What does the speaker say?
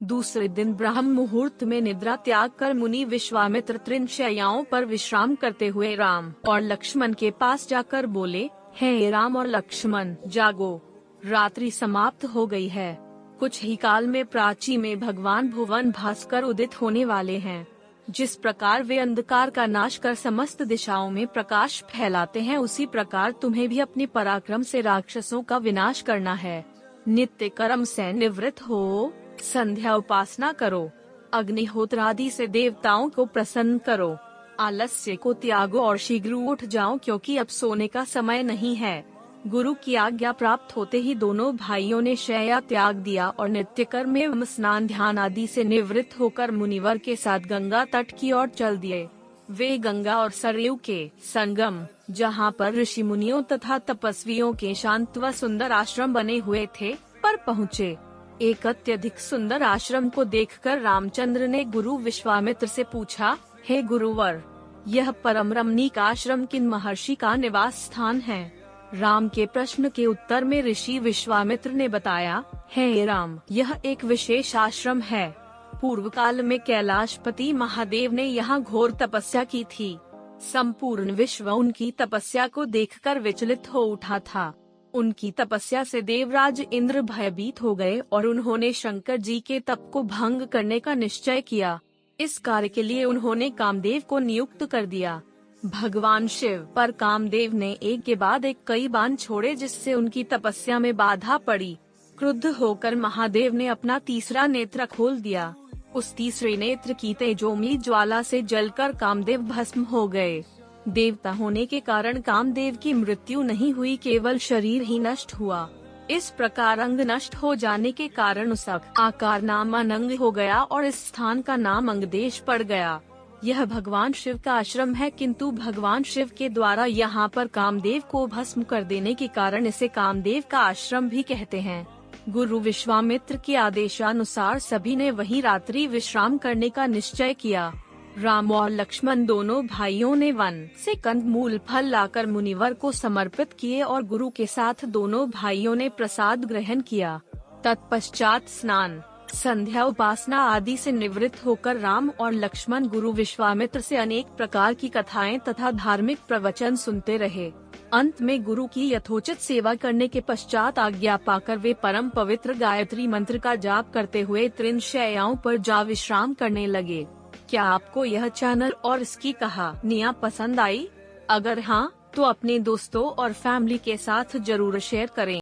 दूसरे दिन ब्रह्म मुहूर्त में निद्रा त्याग कर मुनि विश्वामित्र तृणशय्याओं पर विश्राम करते हुए राम और लक्ष्मण के पास जाकर बोले, हे राम और लक्ष्मण, जागो, रात्रि समाप्त हो गई है। कुछ ही काल में प्राची में भगवान भुवन भास्कर उदित होने वाले हैं। जिस प्रकार वे अंधकार का नाश कर समस्त दिशाओं में प्रकाश फैलाते हैं, उसी प्रकार तुम्हें भी अपने पराक्रम से राक्षसों का विनाश करना है। नित्य कर्म से निवृत्त हो, संध्या उपासना करो, अग्निहोत्र आदि से देवताओं को प्रसन्न करो, आलस्य को त्यागो और शीघ्र उठ जाओ, क्योंकि अब सोने का समय नहीं है। गुरु की आज्ञा प्राप्त होते ही दोनों भाइयों ने शय्या त्याग दिया और नित्य कर्म एवं स्नान ध्यान आदि से निवृत्त होकर मुनिवर के साथ गंगा तट की ओर चल दिए। वे गंगा और सरयू के संगम, जहाँ पर ऋषि मुनियों तथा तपस्वियों के शांत व सुंदर आश्रम बने हुए थे, पर पहुँचे। एक अत्यधिक सुंदर आश्रम को देखकर रामचंद्र ने गुरु विश्वामित्र से पूछा, हे गुरुवर, यह परम रमणीक आश्रम किन महर्षि का निवास स्थान है? राम के प्रश्न के उत्तर में ऋषि विश्वामित्र ने बताया, हे राम, यह एक विशेष आश्रम है। पूर्व काल में कैलाशपति महादेव ने यहाँ घोर तपस्या की थी। संपूर्ण विश्व उनकी तपस्या को देखकर विचलित हो उठा था। उनकी तपस्या से देवराज इंद्र भयभीत हो गए और उन्होंने शंकर जी के तप को भंग करने का निश्चय किया। इस कार्य के लिए उन्होंने कामदेव को नियुक्त कर दिया। भगवान शिव पर कामदेव ने एक के बाद एक कई बाण छोड़े, जिससे उनकी तपस्या में बाधा पड़ी। क्रुद्ध होकर महादेव ने अपना तीसरा नेत्र खोल दिया। उस तीसरे नेत्र की तेजोमयी ज्वाला से जलकर कामदेव भस्म हो गए। देवता होने के कारण कामदेव की मृत्यु नहीं हुई, केवल शरीर ही नष्ट हुआ। इस प्रकार अंग नष्ट हो जाने के कारण उस आकार नाम अनंग हो गया और इस स्थान का नाम अंगदेश पड़ गया। यह भगवान शिव का आश्रम है, किंतु भगवान शिव के द्वारा यहाँ पर कामदेव को भस्म कर देने के कारण इसे कामदेव का आश्रम भी कहते हैं। गुरु विश्वामित्र के आदेशानुसार सभी ने वहीं रात्रि विश्राम करने का निश्चय किया। राम और लक्ष्मण दोनों भाइयों ने वन से कंदमूल फल लाकर मुनिवर को समर्पित किए और गुरु के साथ दोनों भाइयों ने प्रसाद ग्रहण किया। तत्पश्चात स्नान, संध्या उपासना आदि से निवृत्त होकर राम और लक्ष्मण गुरु विश्वामित्र से अनेक प्रकार की कथाएं तथा धार्मिक प्रवचन सुनते रहे। अंत में गुरु की यथोचित सेवा करने के पश्चात आज्ञा पाकर वे परम पवित्र गायत्री मंत्र का जाप करते हुए तृणशय्याओं पर जा विश्राम करने लगे। क्या आपको यह चैनल और इसकी कहानियाँ पसंद आई? अगर हाँ, तो अपने दोस्तों और फैमिली के साथ जरूर शेयर करें।